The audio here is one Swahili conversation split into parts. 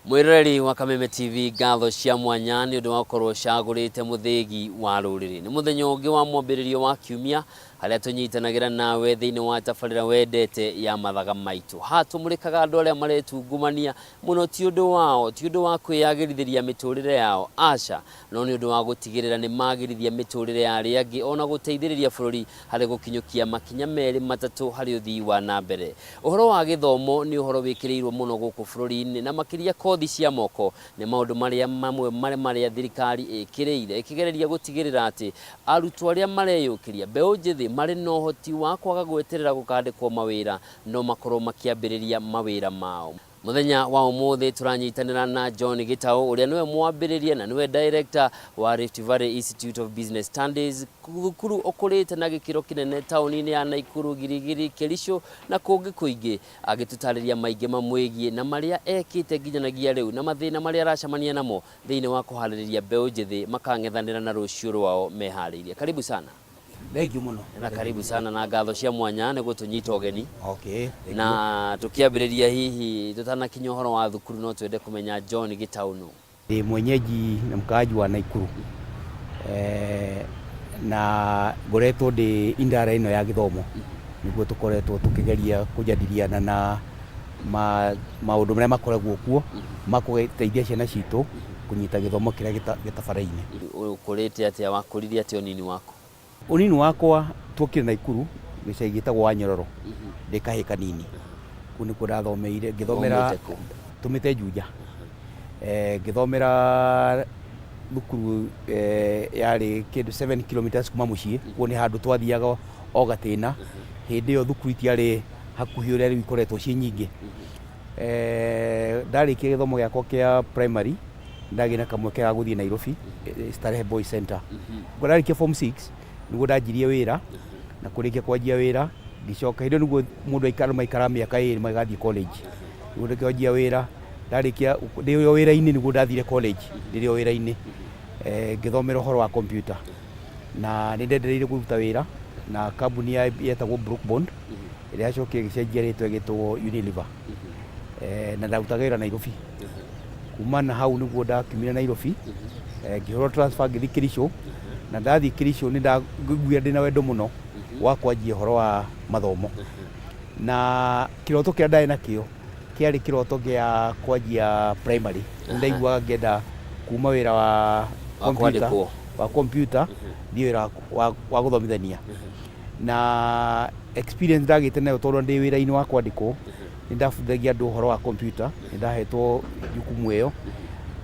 Mwireri wa Kameme TV ngatho cia mwanya ni undu wa korwo cagurite muthigi wa ruriri ni muthenya ungi wa mwambiririo wa kiumia haria tunyitanagira nawe thiini wa tabarira wendete ya mathaga maitu hatumurikaga andu aria maretungumania muno ti undu wao ti undu wa kwiyagirithiria miturire yao aca no ni undu wa gutigirira ni magirithia miturire ya aria angi ona guteithiriria bururi hari gukinyukia makinya meri matatu hari uthii wa nambere. Uhoro wa githomo ni uhoro wikiriirwo muno guku bururi-ini na makiria kothi cia moko ni maundu maria mamwe maria thirikari ikiriire ikigereria gutigirira ati arutwo aria mareyukiria mbeu njithi mari no hoti wa kwaga gweterera gukandikwo mawira no makorwo makiambiriria mawira mao. Muthenya wa umuthi turanyitanira na John Gitau uria niwe mwambiriria na niwe director wa Rift Valley Institute of Business Studies thukuru ukurite na gikiro kinene tauni-ini ya Naikuru, Girigiri, Kericho na kungi kuingi agitutariria maingi mamwigie na maria ekite nginyanagia riu na mathina maria aracamania namo thiini wa kuhaririria mbeu njithi makangethanira na rucio rwao mehariirie. Karibu sana. Thank you muno. Na karibu sana na ngatho cia mwanya ni gutunyita ugeni. Okay. Na tukiambiriria hihi tutanakinya uhoro wa thukuru no twende kumenya John Gitau no. Ni mwenyeji na mkaaji wa Naikuru. Na ngoretwo ndi indara ino ya githomo. Niguo tukoretwo tukigeria kujadiliana na maundu maria makoragwo kuo makuteithia ciana citu kunyita githomo kiria gitabara-ini. Ukurite atia wakuririe atia unini wako? Unini wakwa twokire Naikuru gicagi gitagwo Wanyororo ndikahi kanini kuni kurathomeire ngithomera tumite Juja ngithomera thukuru yari kindu 7 km kuma mucii kuni handu twathiaga o Gatina hindi yo thukuru itiari hakuhi uria ikoretwo ci nyingi ndarikia githomo giakwa kia primary ndagina kamweke ga guthii Nairobi Starehe Boys Center ngorarikia form 6 niguo ndanjirie wira na kurikia kwanjia wira ngicoka hindo niguo mundu maikara miaka iri magathie college niguo ndikanjia wira ndarikia ndio wira-ini niguo ndathire college ndio wira-ini ngithomera uhoro wa computer na nindendereire kuruta wira na kambuni yetagwo Brookbond iria acokie gicenjia ritwa gitwo Unilever na ndarutaga wira Nairobi kumana hau niguo ndakiumire Nairobi ngihoro transfer ngithi Kericho na ndathi Kericho ni ndaguia ndina wendo muno wa kwanjia uhoro wa mathomo na kiroto kia ndai nakio kiari kiroto gia kwanjia primary ndaigua ngenda kuma wira wa computer ndio wira wa guthomithania na experience ndagite nayo tondu ndi wira-ini wa kwandikwo ni ndabundithagia andu uhoro wa computer ni ndahetwo jukumu iyo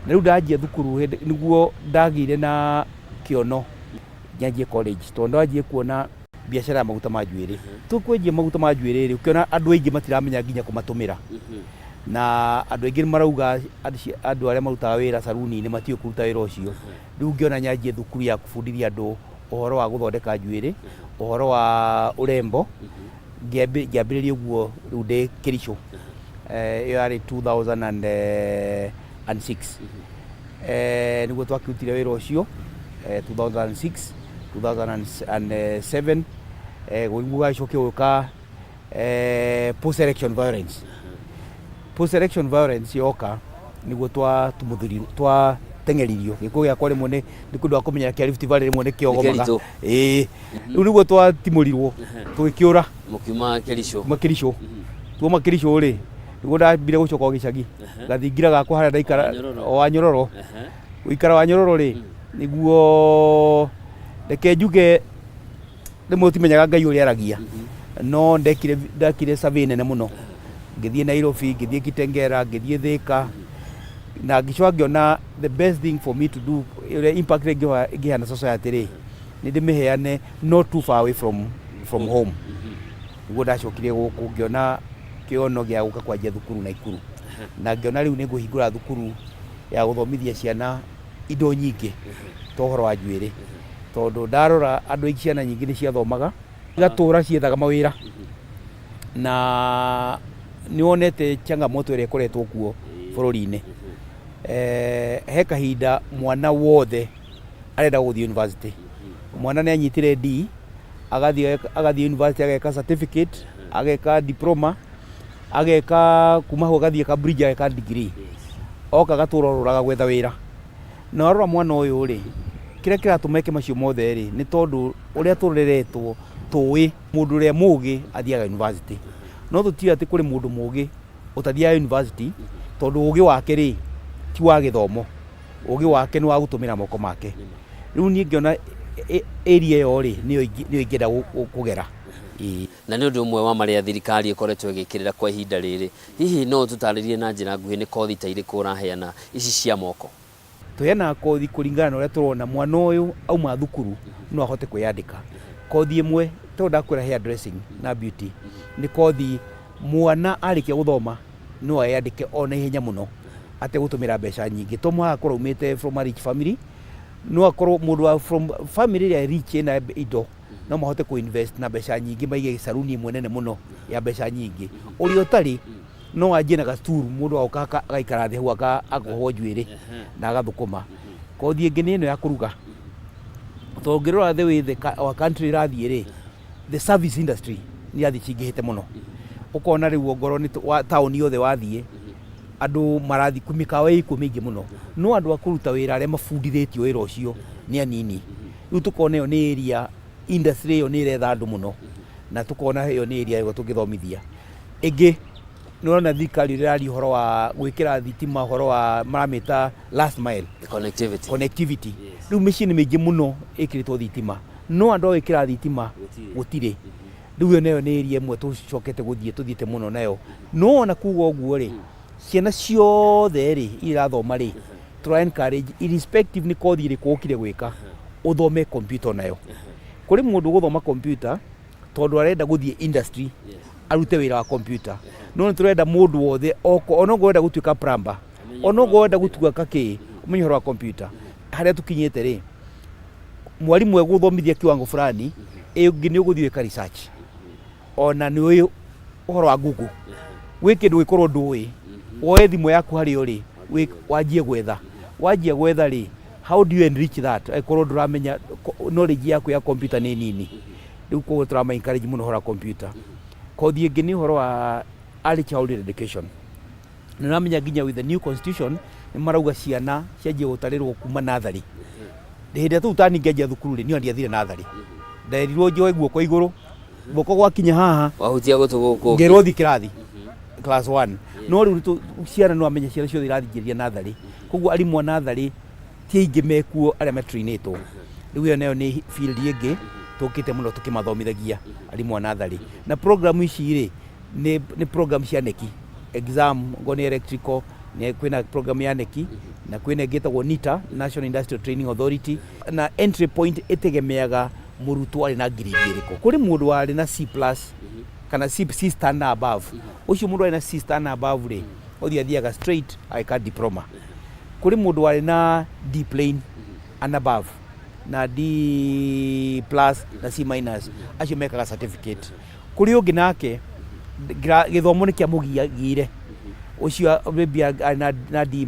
na riu ndanjia thukuru niguo ndagire na kiono nyanjie college tondu ndanjie kuona biashara ya maguta ma njuiri tukwenjia maguta ma njuiri ri ukiona andu aingi matiramenya nginya kumatumira na andu aingi marauga andu aria marutaga wira saruni ni matio kuruta wira ucio riu ngiona nyanjie thukuru ya kubundithia andu uhoro wa guthondeka njuiri uhoro wa urembo ngiambiriria guo riu ndi Kericho iyo ari 2006 niguo twakirutire wira ucio 2006 2007 gugacokia guka post election yoka niguo twateng'eririo gikuo giakwa rimwe ni kundu wa kumenya kia Rift Valley rimwe ni kiogomaga riu niguo twatimurirwo tugikiura mukiuma Kericho tuoma Kericho ri niguo ndambire gucoka o gicagi gathingira gakwa haria ndaikara o Wanyororo guikara Wanyororo ri niguo reke njuge rimwe utimenyaga Ngai uria aragia no ndakire survey nene muno ngithie Nairobi ngithie Kitengera ngithie Thika na ngicoka ngiona the best thing for me to do impact ingihana society ri ni ndimiheane not too far away from home niguo ndacokire guku ngiona kiono gia guka kwanjia thukuru Naikuru na ngiona riu ninguhingura thukuru ya guthomithia ciana indo nyingi tohoro wa njuiri tondu ndarora andu aingi ciana nyingi ni ciathomaga igatura ciethaga mawira na nionete changamoto ĩrĩa ĩkoretwo kuo bũrũri-inĩ. He kahinda mwana wothe arenda gũthiĩ university. Mwana nĩ anyitire D, agathiĩ university, ageka certificate, ageka diploma, ageka kuma ho agathiĩ Cambridge, ageka degree. Oka gatũrorũraga gwetha wĩra. Na warora mwana ũyũ rĩ, kĩrĩa kĩratũma eke macio mothe rĩ, nĩ tondũ ũrĩa tũreretwo tũĩ mũndũ ũrĩa mũũgĩ athiaga university. No tũtiũĩ atĩ kũrĩ mũndũ mũũgĩ ũtathiaga university tondũ ũũgĩ wake rĩ ti wa gĩthomo. Ũũgĩ wake nĩ wa gũtũmĩra moko make. Rĩu niĩ ngĩona area ĩyo rĩ nĩyo ingĩenda kũgera. Na nĩ ũndũ ũmwe wa marĩa thirikari ĩkoretwo ĩgĩkĩrĩra kwa ihinda rĩrĩ. Hihi no tũtarĩrie na njĩra nguhĩ nĩ kothi ta irĩkũ ũraheana ici cia moko? Tũheanaga kothi kũringana na ũrĩa tũrona mwana ũyũ auma thukuru no ahote kwĩyandĩka. Kothi ĩmwe tondũ ndakwĩra hair dressing na beauty nĩ kothi mwana arĩkia gũthoma no eyandĩke ona ihenya mũno ategũtũmĩra mbeca nyingĩ. To mũhaka akorwo aumĩte from a rich family, no akorwo mũndũ from family ĩrĩa rich ĩna indo no mahote kũ-invest na mbeca nyingĩ, maige saruni ĩmwe nene mũno ya mbeca nyingĩ. Ũrĩa ũtarĩ no anjie na gasturu, mũndũ agoka agaikara thĩ hau akohwo njuĩrĩ na agathũkũma. Kothi ĩngĩ nĩ ĩno ya kũruga. To ũngĩrora the way our country ĩrathiĩ rĩ, the service industry nĩ ĩrathiĩ cingĩhĩte mũno. Ũkona rĩu ongorwo nĩ taũni yothe wathiĩ andũ marathi mĩkawa ĩkuo mĩingĩ mũno, no andũ a kũruta wĩra arĩa mabundithĩtio wĩra ũcio nĩ anini. Rĩu tũkona ĩyo nĩ area, industry ĩyo nĩ ĩretha andũ mũno, na tũkona ĩyo nĩ area ĩyo tũngĩthomithia. Ĩngĩ nĩ ũrona thirikari ĩrarĩ ũhoro wa gwĩkĩra thitima, ũhoro wa maramĩta last mile connectivity. Rĩu mĩciĩ-inĩ mĩingĩ mũno ĩkĩrĩtwo thitima, no andũ a gwĩkĩra thitima gũtirĩ. Rĩu ĩyo nayo nĩ area ĩmwe tũcokete tũthiĩte mũno nayo. No ona kuuga ũguo rĩ, ciana ciothe rĩ irathoma rĩ, tũra encourage irrespective nĩ kothi ĩrĩkũ ũkire gwĩka, ũthome computer nayo. Kũrĩ mũndũ gũthoma computer tondũ arenda gũthiĩ industry arute wĩra wa computer. No nĩ tũrenda mũndũ wothe ona ũngĩenda gũtuĩka plumber, ona ũngĩenda gũtuĩka kĩ ũmenye ũhoro wa computer. Harĩa tũkinyĩte rĩ, mwarimũ egũthomithia kiwango fulani, ĩngĩ nĩ ũgũthiĩ wĩka research. Ona nĩ ũyũ ũhoro wa Google. Gwĩ kĩndũ gĩkorwo ndũĩ, woe thimũ yaku harĩa ũrĩ, wanjie gwetha. Wanjia gwetha rĩ, how do you enrich that? Akorwo ndũramenya knowledge yaku ya computer nĩ nini. Rĩu koguo tũrama encourage mũno ũhoro wa computer. Kothi ĩngĩ nĩ ũhoro wa early childhood education. Nĩramenya nginya with the new constitution nĩ marauga ciana cianjie gũtarĩrwo kuma natharĩ. Hĩndĩ ĩrĩa tũtaningĩanjia thukuru rĩ, niĩ ndiathire natharĩ. Nderirwo njoe guoko igũrũ, guoko gwakinya haha wahutia gũtũ gũkũ ngĩrwo thi kĩrathi class 1. No rĩu ciana no amenya ciana ciothe irathingĩria natharĩ. Koguo arimũ a natharĩ ti aingĩ mekuo arĩa matrainĩtwo. Rĩu ĩyo nayo nĩ field ĩngĩ tũkĩte mũno tũkĩmathomithagia arimũ a natharĩ. Na program ici rĩ nĩ program cia neki, exam ngoni electrical, kwĩna program ya neki, na kwĩna ĩngĩtagwo NITA, National Industrial Training Authority, na entry point ĩtegemeaga mũrutwo arĩ na grade ĩrĩkũ. Kũrĩ mũndũ warĩ na C+ kana C star above, ũcio mũndũ arĩ na C star above rĩ, athiaga straight ageka diploma. Kũrĩ mũndũ warĩ na D plain and above na D+ na C-, acio mekaga certificate. Kũrĩ ũngĩ nake gĩthomo nĩ kĩamũgiagire, ũcio maybe na D-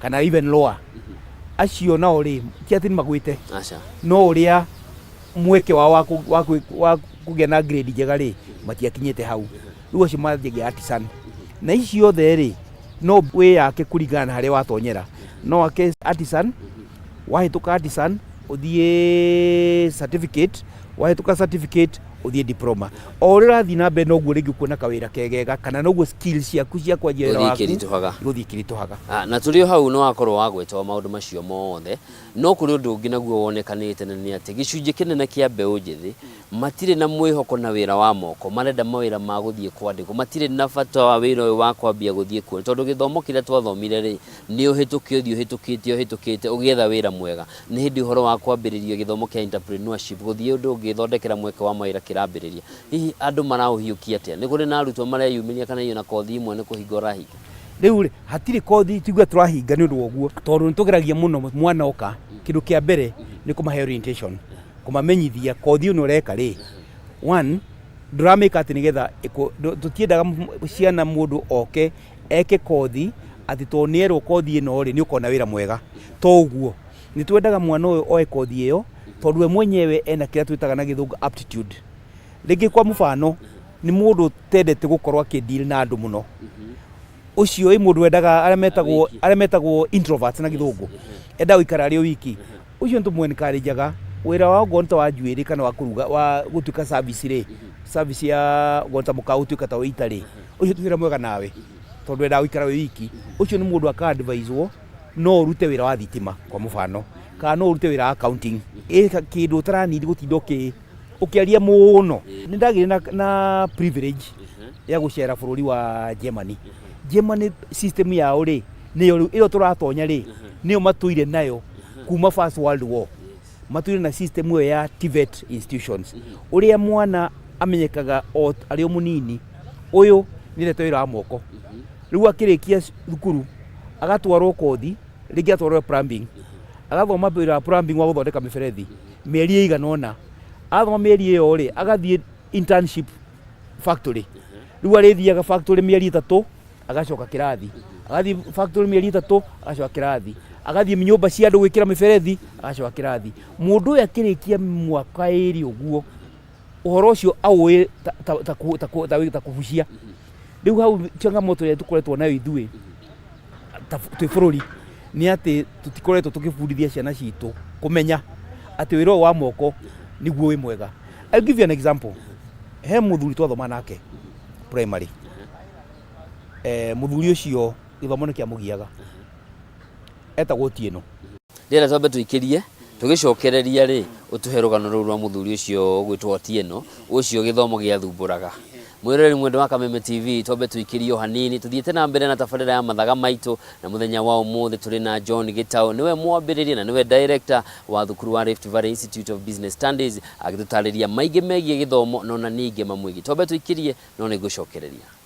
kana even lower. Acio nao rĩ ti atĩ nĩmagwĩte, no ũrĩa mweke wa kũgĩa na grade njega rĩ matiakinyĩte hau. Rĩu acio mathiaga artisan. Na icio othe rĩ no wĩyake kũringana na harĩa watonyera. No wake artisan, wahĩtũka artisan ũthiĩ certificate, wahĩtũka certificate ũthiĩ diploma. O ũrĩa ũrathiĩ na mbere noguo rĩngĩ kuona kawĩra kegega, kana noguo skills ciaku cia kwanjia wĩra waku gũthiĩ ikĩritũhaga. Na tũrĩ o hau no wakorwo wagwetwo maũndũ macio mothe, no kũrĩ ũndũ ũngĩ naguo wonekanĩte na nĩ atĩ gĩcunjĩ kĩnene kĩa mbeũ njĩthĩ matirĩ na mwĩhoko na wĩra wa moko, marenda mawĩra ma gũthiĩ kwandĩkwo, matirĩ na bata wa wĩra ũyũ wa kwambia gũthiĩ kuo, tondũ gĩthomo kĩrĩa twathomire rĩ nĩ ũhĩtũkĩte ũgĩetha wĩra mwega. Nĩ hĩndĩ ũhoro wa kwambĩrĩria gĩthomo kĩa entrepreneurship, gũthiĩ ũndũ ũngĩthondekera mweke wa mawĩra kĩrambĩrĩria. Hihi andũ maraũhiũkia atĩa? Nĩ kũrĩ na arutwo mareyumĩria kana iyo na kothi imwe nĩ kũhinga ũrahinga? Rĩu hatirĩ kothi tiguo tũrahinga nĩ ũndũ wa ũguo, tondũ nĩ tũgeragia mũno mwana oka, kĩndũ kĩa mbere nĩ kũmahe orientation, kũmamenyithia kothi ĩno ũreka rĩ, one ndrameka ati nigetha tutiendaga ciana mundu oke eke kothi ati to nierwo kothi ino ri ni ukona wira mwega to uguo ni twendaga mwana uyu oe kothi iyo tondu we mwenyewe ena kira twitaga na githungu aptitude rigi kwa mfano ni mundu tendete gukorwo akideal na andu muno ucio mundu wendaga aria metagwo introverts na githungu enda guikara ari wiki ucio ntumwe nikarijaga wira wa gonta wa njuiri kana wa kuruga wa gutuika service ya gonta mukau tuika ta witari ucio tuwira mwega nawe tondu enda guikara wiki ucio ni mundu aka advisewo no urute wira wa thitima kwa mfano kana no urute wira wa accounting kindu taranidi gutinda ukiaria muno ni ndagire na privilege ya gucera bururi wa Germany system yao ri niyo iyo turatonya ri niyo matuire nayo kuma First World War matuire na system iyo ya TVET institutions uria mwana amenyekaga ari munini uyu ni leto wira wa moko riu akirikia thukuru agatwarwo kothi rigi atwarwo plumbing agathoma wira wa plumbing wa guthondeka miberethi mieri iganona athoma mieri iyo ri agathie internship factory riu arithiaga factory mieri 3 agacoka kirathi agathie factory mieri 3 agacoka kirathi agathie nyumba cia andu gwikira miberethi agacoka kirathi mundu uyu akirikia mwaka iri uguo uhoro ucio awe ta kuhucia riu hau changamoto ya tukoretwo nayo ithui twi bururi ni ati tutikoretwo tukibundithia ciana citu kumenya ati wira wa moko niguo wi mwega. I'll give you an example. He muthuri twathoma nake primary muthuri ucio githomo ni kia mugiaga etagwo Tieno ndira twambe tuikirie tugicokereria ri utuhe rugano ruru rwa muthuri ucio gwitwo Tieno ucio githomo gia thumburaga mwirori mwendo wa Kameme TV twambe tuikirio hanini tuthiete na mbere na tabarira ya mathaga maitu na muthenya wa umuthi turi na John Gitau niwe mwambiriria na niwe director wa thukuru wa Rift Valley Institute of Business Studies agitutariria maige megie githomo nona ninge mamwigi twambe tuikirie none gucokereria